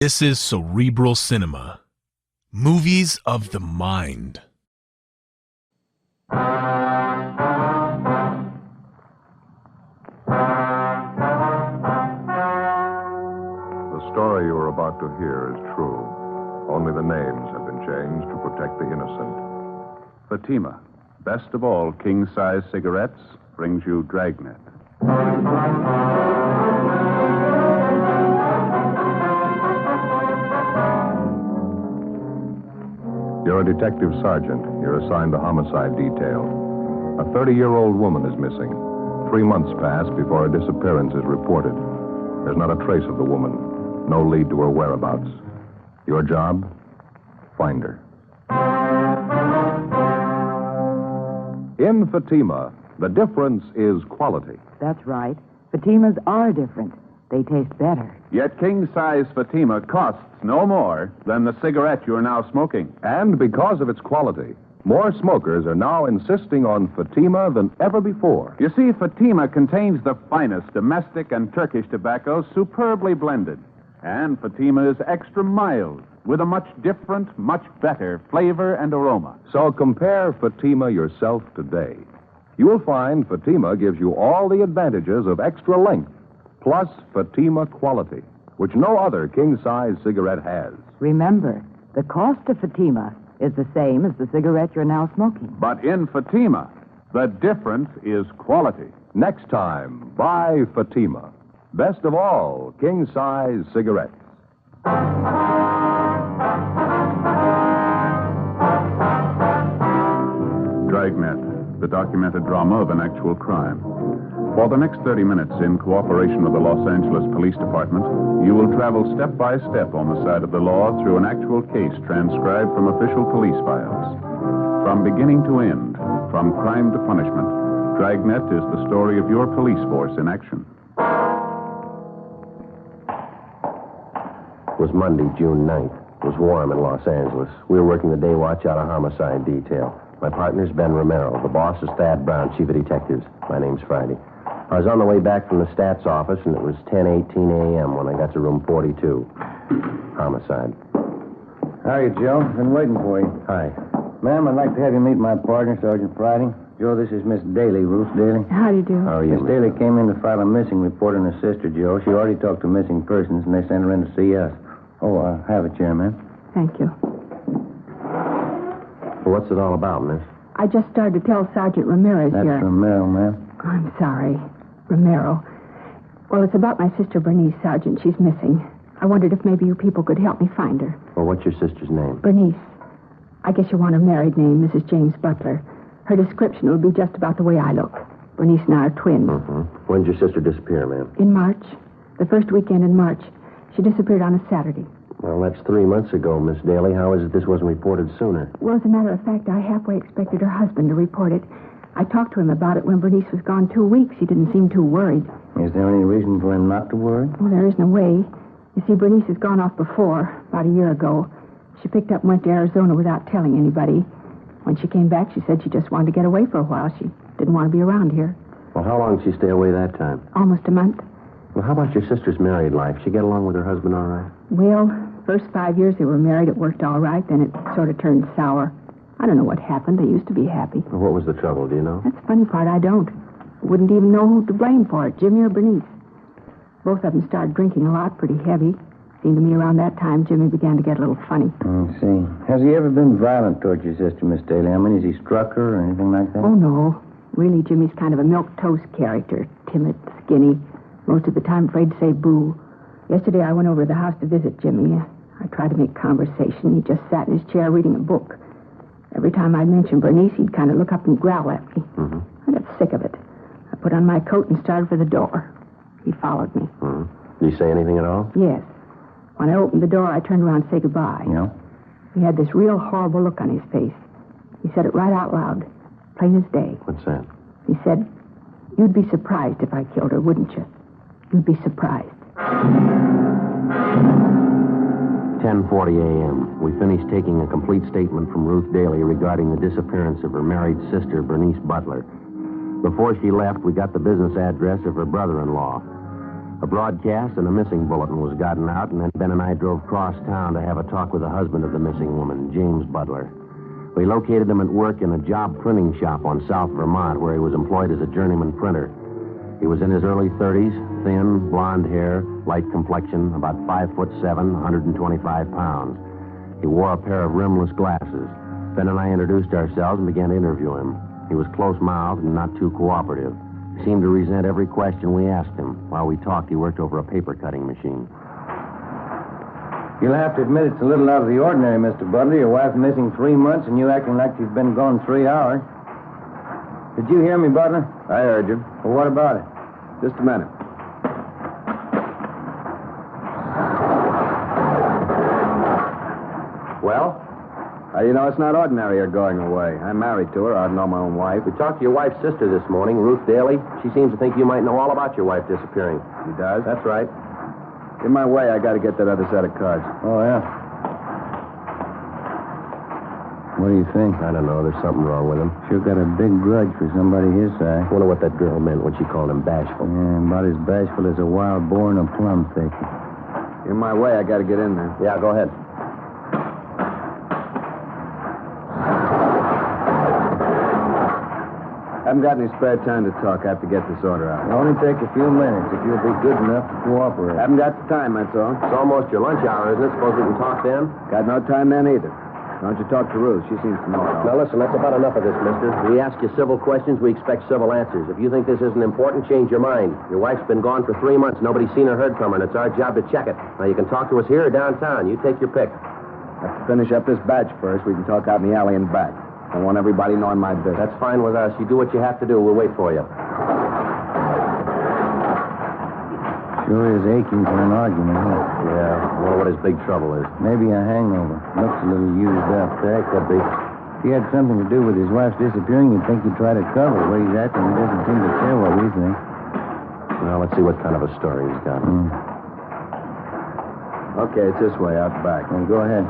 This is Cerebral Cinema. Movies of the mind. The story you are about to hear is true. Only the names have been changed to protect the innocent. Fatima, best of all king-size cigarettes, brings you Dragnet. You're a detective sergeant. You're assigned the homicide detail. A 30-year-old woman is missing. 3 months pass before a disappearance is reported. There's not a trace of the woman. No lead to her whereabouts. Your job? Find her. In Fatima, the difference is quality. That's right. Fatimas are different. They taste better. Yet king-size Fatima costs no more than the cigarette you're now smoking. And because of its quality, more smokers are now insisting on Fatima than ever before. You see, Fatima contains the finest domestic and Turkish tobaccos superbly blended. And Fatima is extra mild, with a much different, much better flavor and aroma. So compare Fatima yourself today. You will find Fatima gives you all the advantages of extra length, plus Fatima quality, which no other king-size cigarette has. Remember, the cost of Fatima is the same as the cigarette you're now smoking. But in Fatima, the difference is quality. Next time, buy Fatima. Best of all, king-size cigarettes. Dragnet, the documented drama of an actual crime. For the next 30 minutes, in cooperation with the Los Angeles Police Department, you will travel step by step on the side of the law through an actual case transcribed from official police files. From beginning to end, from crime to punishment, Dragnet is the story of your police force in action. It was Monday, June 9th. It was warm in Los Angeles. We were working the day watch out of homicide detail. My partner's Ben Romero. The boss is Thad Brown, chief of detectives. My name's Friday. I was on the way back from the stats office, and it was 10:18 a.m. when I got to room 42. Homicide. How are you, Joe? Been waiting for you. Hi. Ma'am, I'd like to have you meet my partner, Sergeant Friday. Joe, this is Miss Daley, Ruth Daley. How do you do? How are you, Miss Daley came in to file a missing report on her sister, Joe. She already talked to missing persons, and they sent her in to see us. Oh, have a chair, ma'am. Thank you. Well, what's it all about, miss? I just started to tell Sergeant Ramirez That's here. Romero, ma'am. I'm sorry. Romero. Well, it's about my sister Bernice, Sergeant. She's missing. I wondered if maybe you people could help me find her. Well, what's your sister's name? Bernice. I guess you want her married name, Mrs. James Butler. Her description will be just about the way I look. Bernice and I are twins. Mm-hmm. When did your sister disappear, ma'am? In March. The first weekend in March. She disappeared on a Saturday. Well, that's 3 months ago, Miss Daley. How is it this wasn't reported sooner? Well, as a matter of fact, I halfway expected her husband to report it. I talked to him about it when Bernice was gone 2 weeks. He didn't seem too worried. Is there any reason for him not to worry? Well, there isn't a way. You see, Bernice has gone off before, about a year ago. She picked up and went to Arizona without telling anybody. When she came back, she said she just wanted to get away for a while. She didn't want to be around here. Well, how long did she stay away that time? Almost a month. Well, how about your sister's married life? She get along with her husband all right? Well, first 5 years they were married, it worked all right. Then it sort of turned sour. I don't know what happened. They used to be happy. Well, what was the trouble, do you know? That's the funny part. I don't. Wouldn't even know who to blame for it, Jimmy or Bernice. Both of them started drinking a lot, pretty heavy. Seemed to me around that time Jimmy began to get a little funny. I see. Has he ever been violent towards your sister, Miss Daley? I mean, has he struck her or anything like that? Oh, no. Really, Jimmy's kind of a milquetoast character. Timid, skinny. Most of the time afraid to say boo. Yesterday I went over to the house to visit Jimmy. I tried to make conversation. He just sat in his chair reading a book. Every time I mentioned Bernice, he'd kind of look up and growl at me. Mm-hmm. I got sick of it. I put on my coat and started for the door. He followed me. Mm-hmm. Did he say anything at all? Yes. When I opened the door, I turned around to say goodbye. Yeah? He had this real horrible look on his face. He said it right out loud, plain as day. What's that? He said, "You'd be surprised if I killed her, wouldn't you? You'd be surprised." 10:40 a.m. We finished taking a complete statement from Ruth Daley regarding the disappearance of her married sister, Bernice Butler. Before she left, we got the business address of her brother-in-law. A broadcast and a missing bulletin was gotten out, and then Ben and I drove cross town to have a talk with the husband of the missing woman, James Butler. We located him at work in a job printing shop on South Vermont, where he was employed as a journeyman printer. He was in his early 30s, thin, blonde hair, light complexion, about 5'7", 125 pounds. He wore a pair of rimless glasses. Ben and I introduced ourselves and began to interview him. He was close-mouthed and not too cooperative. He seemed to resent every question we asked him. While we talked, he worked over a paper-cutting machine. You'll have to admit it's a little out of the ordinary, Mr. Butler. Your wife's missing 3 months, and you acting like she's been gone 3 hours. Did you hear me, Butler? I heard you. Well, what about it? Just a minute. Well? How do you know it's not ordinary you're going away? I'm married to her. I know my own wife. We talked to your wife's sister this morning, Ruth Daley. She seems to think you might know all about your wife disappearing. She does? That's right. In my way, I got to get that other set of cards. Oh, yeah. What do you think? I don't know. There's something wrong with him. Sure got a big grudge for somebody his size. Wonder what that girl meant when she called him bashful. Yeah, about as bashful as a wild boar in a plum thicket. In my way, I got to get in there. Yeah, go ahead. I haven't got any spare time to talk. I have to get this order out. It'll only take a few minutes if you'll be good enough to cooperate. I haven't got the time, that's all. It's almost your lunch hour, isn't it? Suppose we can talk then? Got no time then either. Why don't you talk to Ruth? She seems to know it all. Now, listen, that's about enough of this, mister. We ask you civil questions, we expect civil answers. If you think this isn't important, change your mind. Your wife's been gone for 3 months. Nobody's seen or heard from her, and it's our job to check it. Now, you can talk to us here or downtown. You take your pick. Have to finish up this batch first. We can talk out in the alley and back. I want everybody knowing my business. That's fine with us. You do what you have to do. We'll wait for you. Sure is aching for an argument, huh? Yeah, I wonder what his big trouble is. Maybe a hangover. Looks a little used up. Yeah, could be. If he had something to do with his wife's disappearing, you'd think he'd try to cover where he's acting. He doesn't seem to care what we think. Well, let's see what kind of a story he's got. Okay, it's this way, out back. Well, go ahead.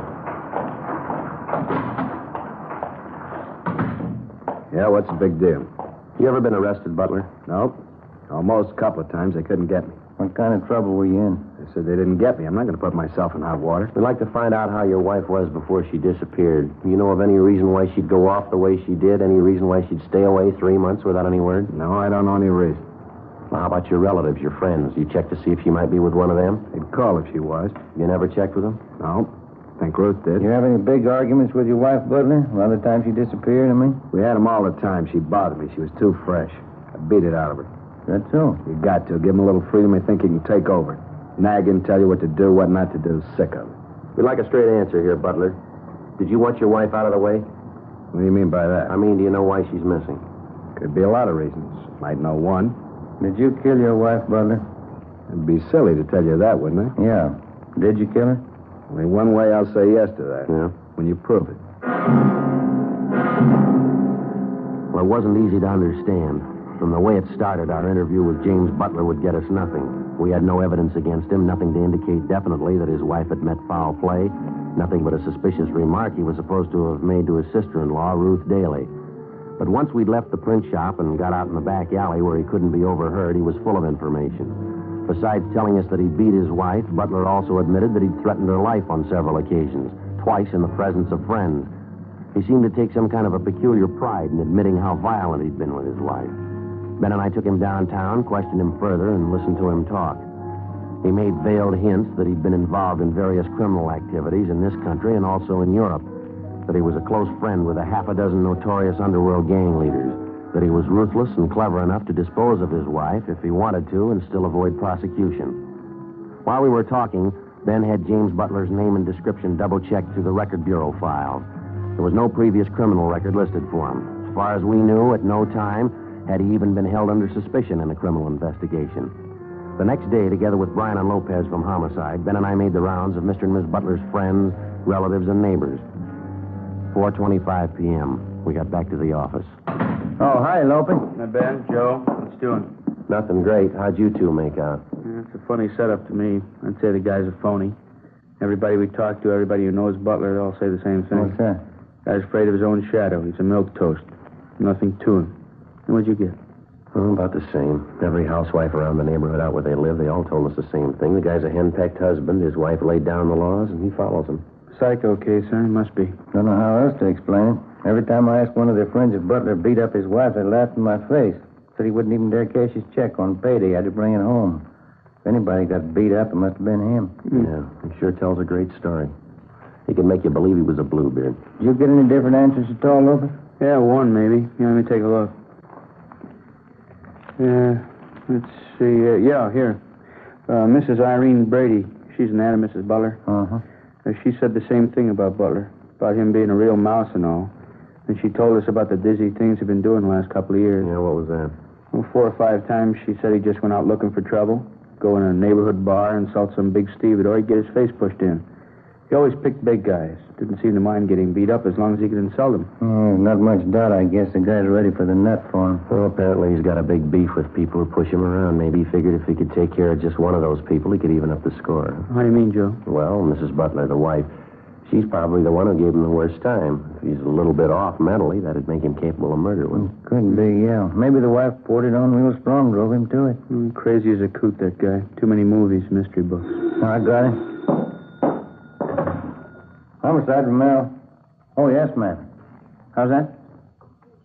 Yeah, what's the big deal? You ever been arrested, Butler? Nope. Almost a couple of times. They couldn't get me. What kind of trouble were you in? They said they didn't get me. I'm not going to put myself in hot water. We'd like to find out how your wife was before she disappeared. You know of any reason why she'd go off the way she did? Any reason why she'd stay away 3 months without any word? No, I don't know any reason. Well, how about your relatives, your friends? You checked to see if she might be with one of them? They'd call if she was. You never checked with them? No. Think Ruth did. You have any big arguments with your wife, Butler? A lot of times she disappeared, I mean? We had them all the time. She bothered me. She was too fresh. I beat it out of her. That's so. You got to. Give him a little freedom. They think he can take over. Nag him, tell you what to do, what not to do. Sick of it. We'd like a straight answer here, Butler. Did you want your wife out of the way? What do you mean by that? I mean, do you know why she's missing? Could be a lot of reasons. Might know one. Did you kill your wife, Butler? It'd be silly to tell you that, wouldn't it? Yeah. Did you kill her? Only one way I'll say yes to that. Yeah? When you prove it. Well, it wasn't easy to understand. From the way it started, our interview with James Butler would get us nothing. We had no evidence against him, nothing to indicate definitely that his wife had met foul play, nothing but a suspicious remark he was supposed to have made to his sister-in-law, Ruth Daley. But once we'd left the print shop and got out in the back alley where he couldn't be overheard, he was full of information. Besides telling us that he beat his wife, Butler also admitted that he'd threatened her life on several occasions, twice in the presence of friends. He seemed to take some kind of a peculiar pride in admitting how violent he'd been with his wife. Ben and I took him downtown, questioned him further, and listened to him talk. He made veiled hints that he'd been involved in various criminal activities in this country and also in Europe, that he was a close friend with a half a dozen notorious underworld gang leaders, that he was ruthless and clever enough to dispose of his wife if he wanted to and still avoid prosecution. While we were talking, Ben had James Butler's name and description double-checked through the Record Bureau files. There was no previous criminal record listed for him. As far as we knew, at no time had he even been held under suspicion in a criminal investigation. The next day, together with Brian and Lopez from Homicide, Ben and I made the rounds of Mr. and Miss Butler's friends, relatives, and neighbors. 4:25 p.m. We got back to the office. Oh, hi, Lope. Hi, Ben, Joe. What's doing? Nothing great. How'd you two make out? Yeah, it's a funny setup to me. I'd say the guy's a phony. Everybody we talk to, everybody who knows Butler, they all say the same thing. What's that? Guy's afraid of his own shadow. He's a milquetoast. Nothing to him. And what'd you get? Oh, about the same. Every housewife around the neighborhood out where they live, they all told us the same thing. The guy's a henpecked husband. His wife laid down the laws, and he follows them. Psycho case, huh? Must be. Don't know how else to explain it. Every time I asked one of their friends if Butler beat up his wife, they laughed in my face. Said he wouldn't even dare cash his check on payday. Had to bring it home. If anybody got beat up, it must have been him. Yeah, he sure tells a great story. He could make you believe he was a bluebeard. Did you get any different answers at all, Lopez? Yeah, one maybe. Yeah, let me take a look. Let's see. Yeah, here. Mrs. Irene Brady. She's an aunt of Mrs. Butler. Uh-huh. She said the same thing about Butler, about him being a real mouse and all. And she told us about the dizzy things he'd been doing the last couple of years. Yeah, what was that? Well, 4 or 5 times she said he just went out looking for trouble, go in a neighborhood bar, insult some big stevedore, he'd get his face pushed in. He always picked big guys. Didn't seem to mind getting beat up as long as he could insult them. Not much doubt, I guess. The guy's ready for the nut for him. Well, apparently he's got a big beef with people who push him around. Maybe he figured if he could take care of just one of those people, he could even up the score. How do you mean, Joe? Well, Mrs. Butler, the wife, she's probably the one who gave him the worst time. If he's a little bit off mentally, that'd make him capable of murder, wouldn't it? Could be, yeah. Maybe the wife poured it on real strong, drove him to it. Crazy as a coot, that guy. Too many movies, mystery books. I got it. Homicide, Romero. Oh, yes, ma'am. How's that?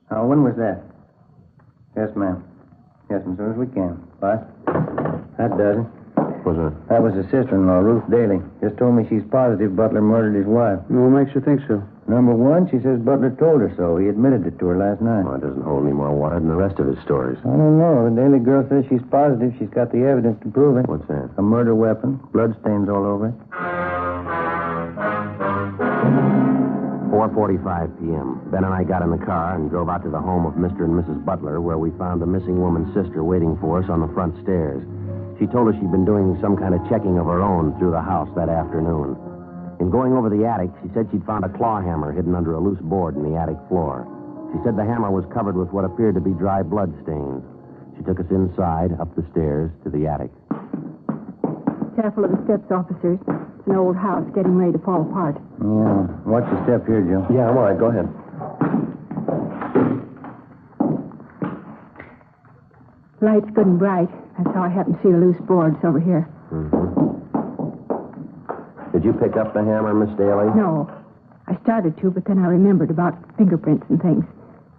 When was that? Yes, ma'am. Yes, as soon as we can. What? That does it. What's that? That was his sister-in-law, Ruth Daley. Just told me she's positive Butler murdered his wife. What makes you think so? Number one, she says Butler told her so. He admitted it to her last night. Well, it doesn't hold any more water than the rest of his stories. I don't know. The Daley girl says she's positive she's got the evidence to prove it. What's that? A murder weapon. Bloodstains all over it. 4:45 p.m. Ben and I got in the car and drove out to the home of Mr. and Mrs. Butler, where we found the missing woman's sister waiting for us on the front stairs. She told us she'd been doing some kind of checking of her own through the house that afternoon. In going over the attic, she said she'd found a claw hammer hidden under a loose board in the attic floor. She said the hammer was covered with what appeared to be dry blood stains. She took us inside, up the stairs, to the attic. Careful of the steps, officers. It's an old house getting ready to fall apart. Yeah. Watch your step here, Joe. Yeah, I'm all right. Go ahead. Light's good and bright. That's how I happen to see the loose boards over here. Mm-hmm. Did you pick up the hammer, Miss Daley? No. I started to, but then I remembered about fingerprints and things.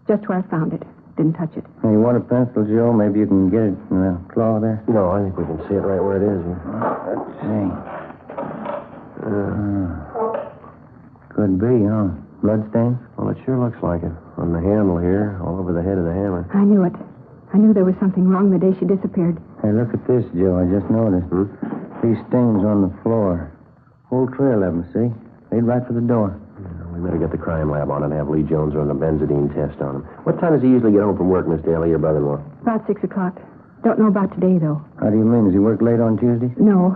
Just where I found it. Didn't touch it. Hey, you want a pencil, Joe? Maybe you can get it in the claw there. No, I think we can see it right where it is. Let's see. Could be, huh? Bloodstains? Well, it sure looks like it. On the handle here, all over the head of the hammer. I knew it. I knew there was something wrong the day she disappeared. Hey, look at this, Joe. I just noticed. These stains on the floor. Whole trail of them, see? Lead right for the door. Yeah, we better get the crime lab on it and have Lee Jones run the benzodine test on him. What time does he usually get home from work, Miss Daley, your brother-in-law? About 6 o'clock. Don't know about today, though. How do you mean? Does he work late on Tuesdays? No,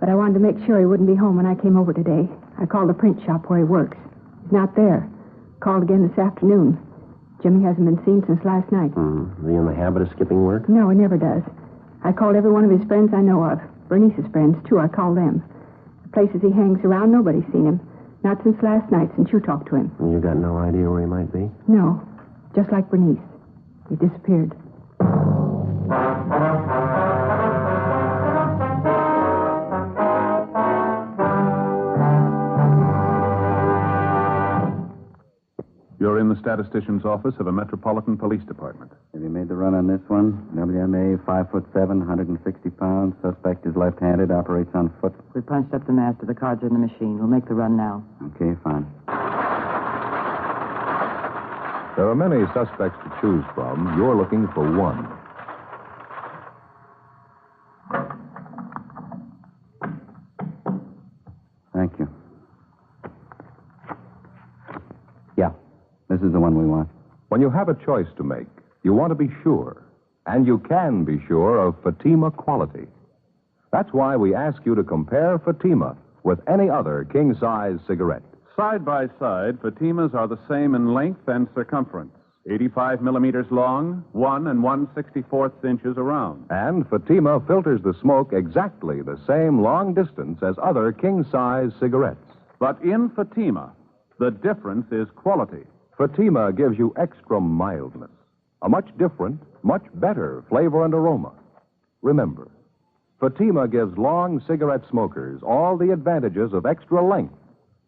but I wanted to make sure he wouldn't be home when I came over today. I called the print shop where he works. He's not there. Called again this afternoon. Jimmy hasn't been seen since last night. Is he in the habit of skipping work? No, he never does. I called every one of his friends I know of. Bernice's friends, too. I called them. The places he hangs around, nobody's seen him. Not since last night, since you talked to him. You got no idea where he might be? No. Just like Bernice. He disappeared. You're in the statistician's office of a Metropolitan Police Department. Have you made the run on this one? WMA, 5'7", 160 pounds. Suspect is left-handed, operates on foot. We punched up the master. The cards are in the machine. We'll make the run now. Okay, fine. There are many suspects to choose from. You're looking for one. Thank you. Yeah. This is the one we want. When you have a choice to make, you want to be sure. And you can be sure of Fatima quality. That's why we ask you to compare Fatima with any other king-size cigarette. Side by side, Fatimas are the same in length and circumference. 85 millimeters long, 1 1/64 inches around. And Fatima filters the smoke exactly the same long distance as other king-size cigarettes. But in Fatima, the difference is quality. Fatima gives you extra mildness, A much different, much better flavor and aroma. Remember, Fatima gives long cigarette smokers all the advantages of extra length,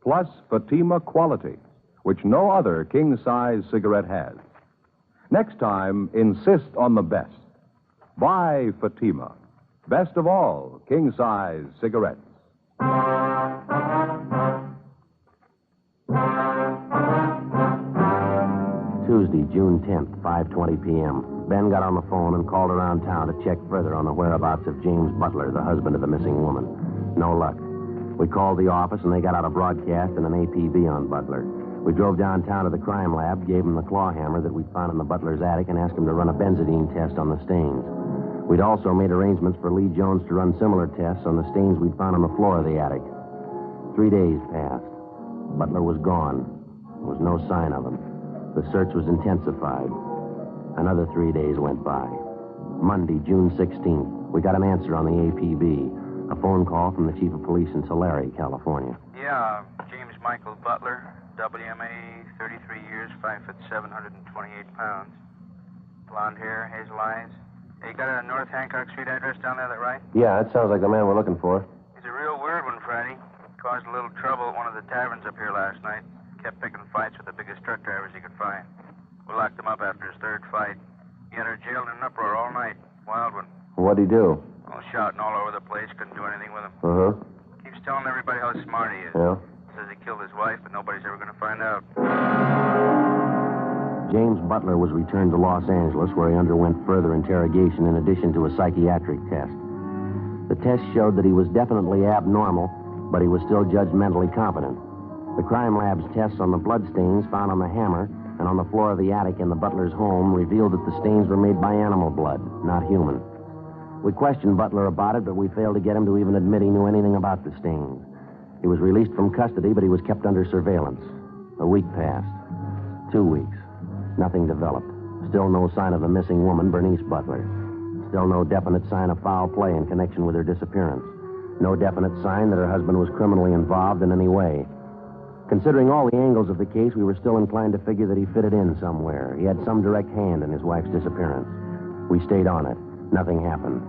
plus Fatima quality, which no other king-size cigarette has. Next time, insist on the best. Buy Fatima. Best of all, king-size cigarettes. Tuesday, June 10th, 5:20 p.m. Ben got on the phone and called around town to check further on the whereabouts of James Butler, the husband of the missing woman. No luck. We called the office, and they got out a broadcast and an APB on Butler. We drove downtown to the crime lab, gave him the claw hammer that we'd found in the Butler's attic, and asked him to run a benzidine test on the stains. We'd also made arrangements for Lee Jones to run similar tests on the stains we'd found on the floor of the attic. 3 days passed. Butler was gone. There was no sign of him. The search was intensified. Another 3 days went by. Monday, June 16th, we got an answer on the APB. A phone call from the chief of police in Tulare, California. Yeah, James Michael Butler, WMA, 33 years, 5'7", 128 pounds. Blonde hair, hazel eyes. Hey, you got a North Hancock Street address down there, that right? Yeah, that sounds like the man we're looking for. He's a real weird one, Friday. Caused a little trouble at one of the taverns up here last night. Kept picking fights with the biggest truck drivers he could find. We locked him up after his third fight. He had her jailed in an uproar all night. Wild one. What'd he do? All shouting all over the place. Couldn't do anything with him. Uh-huh. Keeps telling everybody how smart he is. Yeah? Says he killed his wife, but nobody's ever going to find out. James Butler was returned to Los Angeles, where he underwent further interrogation in addition to a psychiatric test. The test showed that he was definitely abnormal, but he was still judged mentally competent. The crime lab's tests on the bloodstains found on the hammer and on the floor of the attic in the Butler's home revealed that the stains were made by animal blood, not human. We questioned Butler about it, but we failed to get him to even admit he knew anything about the stains. He was released from custody, but he was kept under surveillance. A week passed. 2 weeks. Nothing developed. Still no sign of the missing woman, Bernice Butler. Still no definite sign of foul play in connection with her disappearance. No definite sign that her husband was criminally involved in any way. Considering all the angles of the case, we were still inclined to figure that he fitted in somewhere. He had some direct hand in his wife's disappearance. We stayed on it. Nothing happened.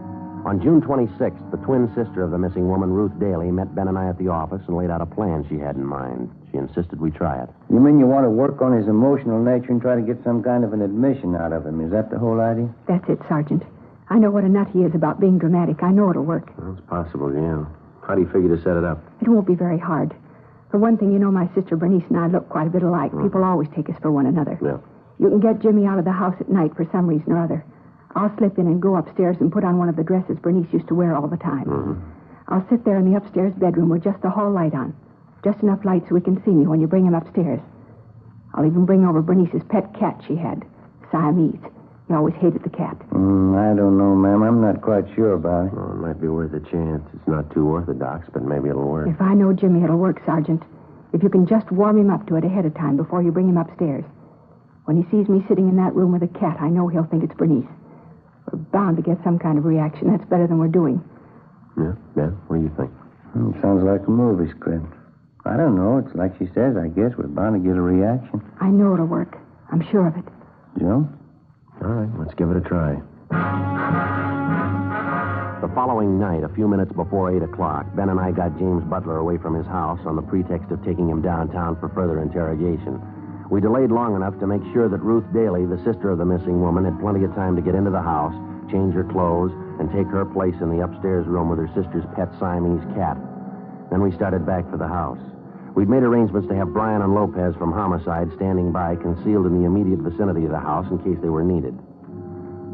On June 26th, the twin sister of the missing woman, Ruth Daley, met Ben and I at the office and laid out a plan she had in mind. She insisted we try it. You mean you want to work on his emotional nature and try to get some kind of an admission out of him? Is that the whole idea? That's it, Sergeant. I know what a nut he is about being dramatic. I know it'll work. Well, it's possible, yeah. How do you figure to set it up? It won't be very hard. For one thing, you know my sister Bernice and I look quite a bit alike. People always take us for one another. Yeah. You can get Jimmy out of the house at night for some reason or other. I'll slip in and go upstairs and put on one of the dresses Bernice used to wear all the time. Mm-hmm. I'll sit there in the upstairs bedroom with just the hall light on. Just enough light so he can see me when you bring him upstairs. I'll even bring over Bernice's pet cat she had, Siamese. He always hated the cat. I don't know, ma'am. I'm not quite sure about it. Well, it might be worth a chance. It's not too orthodox, but maybe it'll work. If I know Jimmy, it'll work, Sergeant. If you can just warm him up to it ahead of time before you bring him upstairs. When he sees me sitting in that room with a cat, I know he'll think it's Bernice. We're bound to get some kind of reaction. That's better than we're doing. Yeah? What do you think? Sounds like a movie script. I don't know. It's like she says, I guess. We're bound to get a reaction. I know it'll work. I'm sure of it. Joe? All right, let's give it a try. The following night, a few minutes before 8 o'clock, Ben and I got James Butler away from his house on the pretext of taking him downtown for further interrogation. We delayed long enough to make sure that Ruth Daley, the sister of the missing woman, had plenty of time to get into the house, change her clothes, and take her place in the upstairs room with her sister's pet Siamese cat. Then we started back for the house. We'd made arrangements to have Brian and Lopez from Homicide standing by, concealed in the immediate vicinity of the house in case they were needed.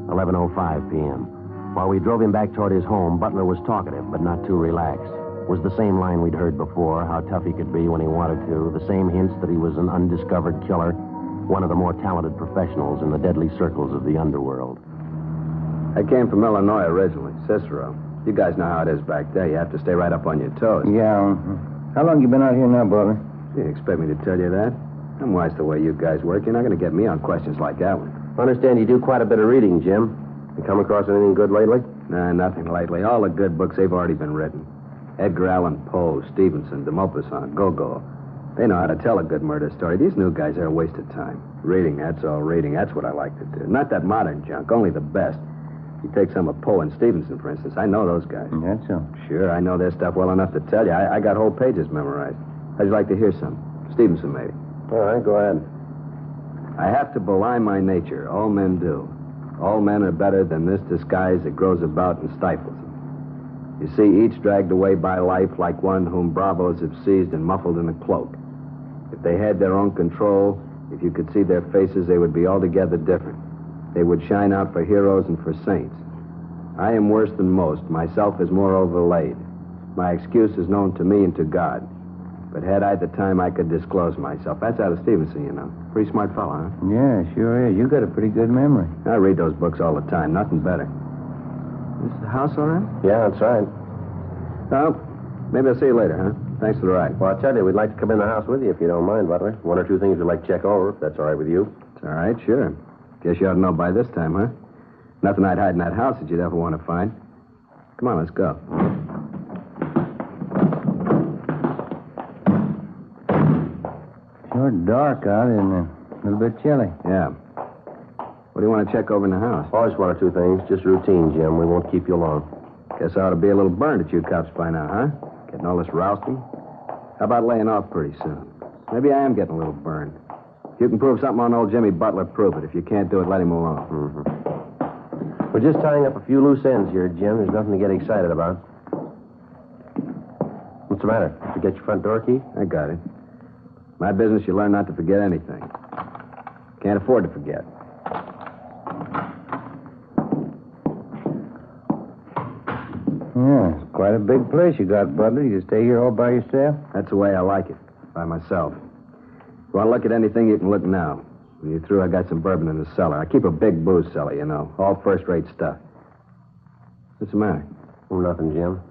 11:05 p.m. While we drove him back toward his home, Butler was talkative, but not too relaxed. It was the same line we'd heard before, how tough he could be when he wanted to, the same hints that he was an undiscovered killer, one of the more talented professionals in the deadly circles of the underworld. I came from Illinois originally, Cicero. You guys know how it is back there. You have to stay right up on your toes. Yeah. How long you been out here now, Butler? You expect me to tell you that? I'm wise the way you guys work. You're not going to get me on questions like that one. I understand you do quite a bit of reading, Jim. You come across anything good lately? Nah, nothing lately. All the good books, they've already been written. Edgar Allan Poe, Stevenson, de Maupassant, Gogol. They know how to tell a good murder story. These new guys are a waste of time. Reading, that's all. Reading, that's what I like to do. Not that modern junk, only the best. You take some of Poe and Stevenson, for instance. I know those guys. That's so. Sure, I know their stuff well enough to tell you. I got whole pages memorized. How'd you like to hear some? Stevenson, maybe. All right, go ahead. I have to belie my nature. All men do. All men are better than this disguise that grows about and stifles them. You see, each dragged away by life like one whom bravos have seized and muffled in a cloak. If they had their own control, if you could see their faces, they would be altogether different. They would shine out for heroes and for saints. I am worse than most. Myself is more overlaid. My excuse is known to me and to God. But had I the time, I could disclose myself. That's out of Stevenson, you know. Pretty smart fellow, huh? Yeah, sure is. You got a pretty good memory. I read those books all the time. Nothing better. Is the house all right? Yeah, that's right. Well, maybe I'll see you later, huh? Thanks for the ride. Well, I'll tell you, we'd like to come in the house with you if you don't mind, Butler. One or two things we'd like to check over, if that's all right with you. It's all right, sure. Guess you ought to know by this time, huh? Nothing I'd hide in that house that you'd ever want to find. Come on, let's go. Sure dark out, isn't it? A little bit chilly. Yeah. What do you want to check over in the house? Oh, just one or two things. Just routine, Jim. We won't keep you long. Guess I ought to be a little burned at you cops by now, huh? Getting all this rousting. How about laying off pretty soon? Maybe I am getting a little burned. If you can prove something on old Jimmy Butler, prove it. If you can't do it, let him alone. Mm-hmm. We're just tying up a few loose ends here, Jim. There's nothing to get excited about. What's the matter? Forget your front door key? I got it. My business, you learn not to forget anything. Can't afford to forget. Yeah, it's quite a big place you got, Butler. You stay here all by yourself? That's the way I like it. By myself. If you want to look at anything, you can look now. When you're through, I got some bourbon in the cellar. I keep a big booze cellar, you know. All first-rate stuff. What's the matter? Oh, nothing, Jim.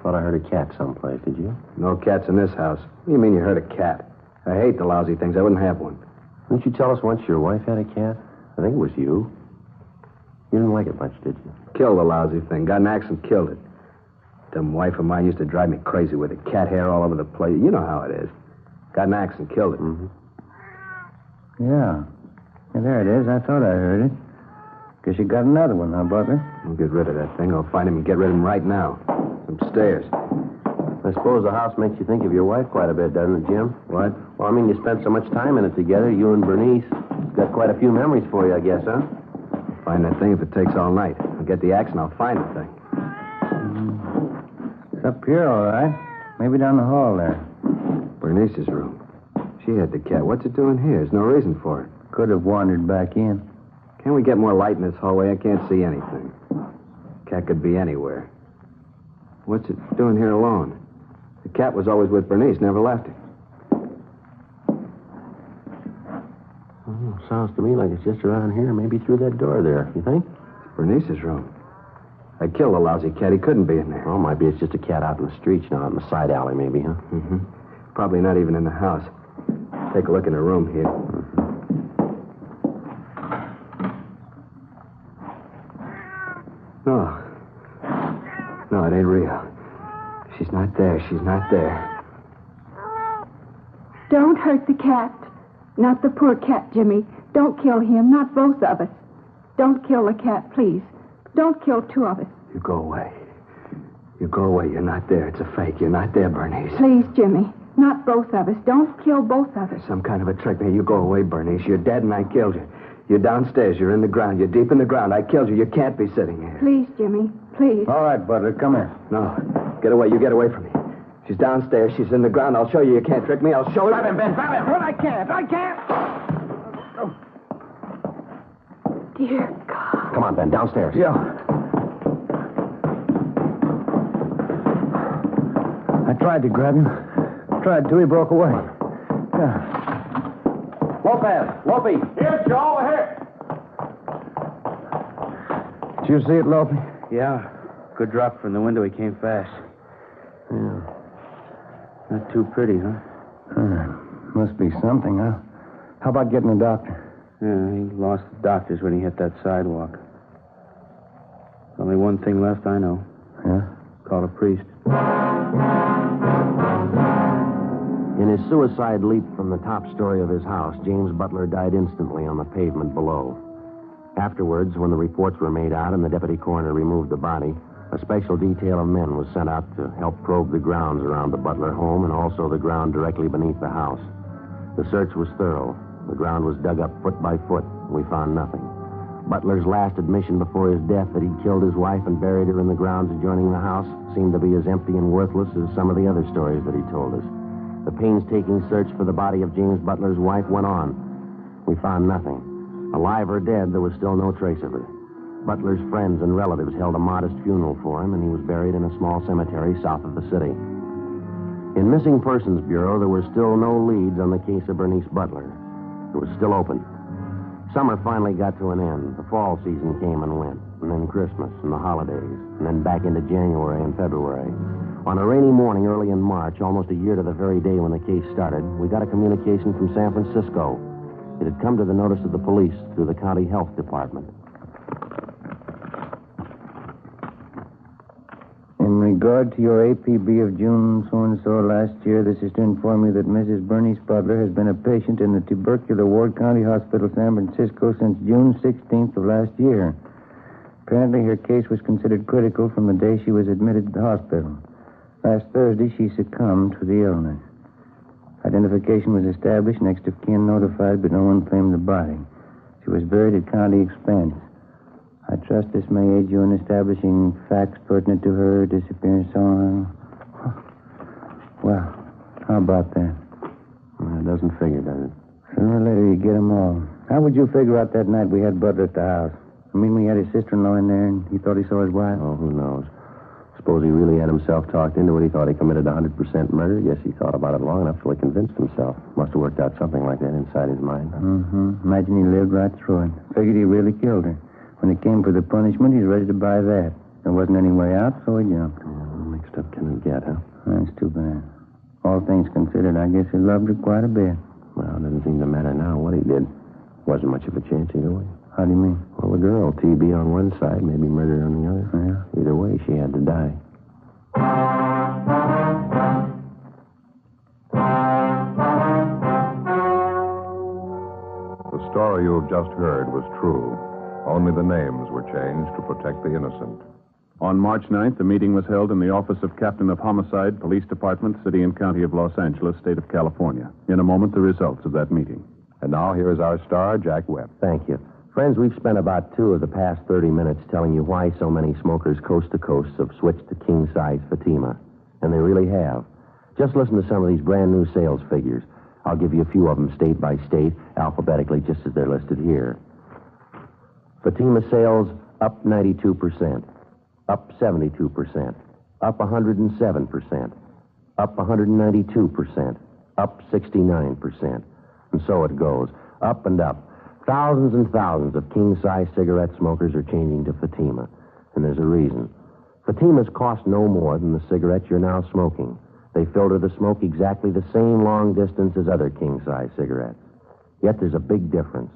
Thought I heard a cat someplace, did you? No cats in this house. What do you mean you heard a cat? I hate the lousy things. I wouldn't have one. Didn't you tell us once your wife had a cat? I think it was you. You didn't like it much, did you? Killed the lousy thing. Got an axe and killed it. Dumb wife of mine used to drive me crazy with it. Cat hair all over the place. You know how it is. Got an axe and killed it. Mm-hmm. Yeah. Yeah, there it is. I thought I heard it. Guess you got another one, huh, Butler? I'll get rid of that thing. I'll find him and get rid of him right now. Upstairs. I suppose the house makes you think of your wife quite a bit, doesn't it, Jim? What? Well, I mean, you spent so much time in it together, you and Bernice. It's got quite a few memories for you, I guess, huh? Find that thing if it takes all night. I'll get the axe and I'll find the thing. It's up here, all right. Maybe down the hall there. Bernice's room. She had the cat. What's it doing here? There's no reason for it. Could have wandered back in. Can't we get more light in this hallway? I can't see anything. Cat could be anywhere. What's it doing here alone? The cat was always with Bernice, never left her. Oh, sounds to me like it's just around here, maybe through that door there. You think? It's Bernice's room. I killed the lousy cat. He couldn't be in there. Oh, maybe it's just a cat out in the streets now, out in the side alley, maybe, huh? Mm-hmm. Probably not even in the house. Take a look in her room here. No. No, it ain't real. She's not there. She's not there. Don't hurt the cat. Not the poor cat, Jimmy. Don't kill him. Not both of us. Don't kill the cat, please. Don't kill two of us. You go away. You go away. You're not there. It's a fake. You're not there, Bernice. Please, Jimmy. Not both of us. Don't kill both of us. Some kind of a trick. Now, you go away, Bernice. You're dead and I killed you. You're downstairs. You're in the ground. You're deep in the ground. I killed you. You can't be sitting here. Please, Jimmy. Please. All right, Butler, come here. No. Get away. You get away from me. She's downstairs. She's in the ground. I'll show you. You can't trick me. I'll show you. Grab him, Ben. Grab him. Well, I can't. I can't. Dear God. Come on, Ben, downstairs. Yeah. I tried to grab him. Tried to. He broke away. Yeah. Lopey. Here, Joe. Here. Did you see it, Lopey? Yeah. Good drop from the window. He came fast. Yeah. Not too pretty, huh? Must be something, huh? How about getting a doctor? Yeah, he lost the doctors when he hit that sidewalk. There's only one thing left I know. Yeah? Call a priest. In his suicide leap from the top story of his house, James Butler died instantly on the pavement below. Afterwards, when the reports were made out and the deputy coroner removed the body, a special detail of men was sent out to help probe the grounds around the Butler home and also the ground directly beneath the house. The search was thorough. The ground was dug up foot by foot. We found nothing. Butler's last admission before his death that he'd killed his wife and buried her in the grounds adjoining the house seemed to be as empty and worthless as some of the other stories that he told us. The painstaking search for the body of James Butler's wife went on. We found nothing. Alive or dead, there was still no trace of her. Butler's friends and relatives held a modest funeral for him, and he was buried in a small cemetery south of the city. In Missing Persons Bureau, there were still no leads on the case of Bernice Butler. It was still open. Summer finally got to an end. The fall season came and went, and then Christmas and the holidays, and then back into January and February. On a rainy morning early in March, almost a year to the very day when the case started, we got a communication from San Francisco. It had come to the notice of the police through the county health department. In regard to your APB of June so-and-so last year, this is to inform you that Mrs. Bernice Butler has been a patient in the tubercular ward, County Hospital, San Francisco, since June 16th of last year. Apparently, her case was considered critical from the day she was admitted to the hospital. Last Thursday, she succumbed to the illness. Identification was established, next of kin notified, but no one claimed the body. She was buried at county expense. I trust this may aid you in establishing facts pertinent to her disappearance. So on. Well, how about that? Well, it doesn't figure, does it? Sooner or later, you get them all. How would you figure out that night we had Butler at the house? I mean, we had his sister-in-law in there, and he thought he saw his wife? Oh, who knows? Suppose he really had himself talked into it. He thought he committed 100% murder. Yes, he thought about it long enough till he convinced himself. Must have worked out something like that inside his mind. Mm-hmm. Imagine he lived right through it. Figured he really killed her. When it came for the punishment, he was ready to buy that. There wasn't any way out, so he jumped. Yeah, mixed up can it get, huh? That's too bad. All things considered, I guess he loved her quite a bit. Well, it doesn't seem to matter now what he did. Wasn't much of a chance either way. How do you mean? Well, the girl, TB on one side, maybe murder on the other. Yeah. Either way, she had to die. The story you have just heard was true. Only the names were changed to protect the innocent. On March 9th, a meeting was held in the office of Captain of Homicide, Police Department, City and County of Los Angeles, State of California. In a moment, the results of that meeting. And now here is our star, Jack Webb. Thank you. Friends, we've spent about 2 of the past 30 minutes telling you why so many smokers coast to coast have switched to king-size Fatima. And they really have. Just listen to some of these brand new sales figures. I'll give you a few of them state by state, alphabetically, just as they're listed here. Fatima sales up 92%, up 72%, up 107%, up 192%, up 69%. And so it goes, up and up. Thousands and thousands of king-size cigarette smokers are changing to Fatima. And there's a reason. Fatimas cost no more than the cigarette you're now smoking. They filter the smoke exactly the same long distance as other king-size cigarettes. Yet there's a big difference.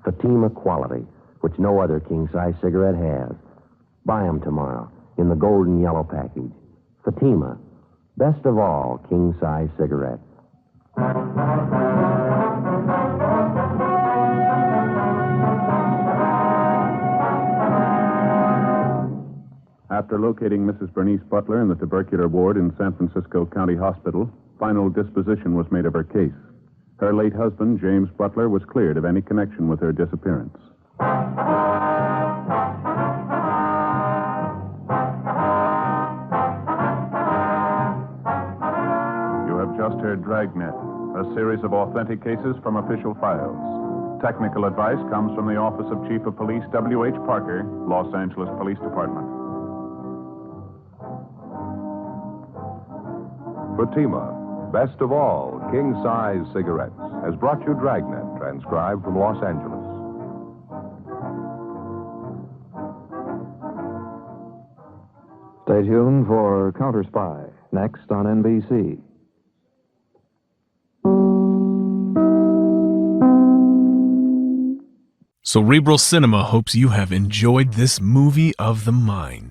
Fatima quality, which no other king-size cigarette has. Buy them tomorrow in the golden yellow package. Fatima, best of all king-size cigarettes. After locating Mrs. Bernice Butler in the tubercular ward in San Francisco County Hospital, final disposition was made of her case. Her late husband, James Butler, was cleared of any connection with her disappearance. You have just heard Dragnet, a series of authentic cases from official files. Technical advice comes from the Office of Chief of Police W.H. Parker, Los Angeles Police Department. Fatima, best of all king-size cigarettes, has brought you Dragnet, transcribed from Los Angeles. Stay tuned for Counter Spy, next on NBC. Cerebral Cinema hopes you have enjoyed this movie of the mind.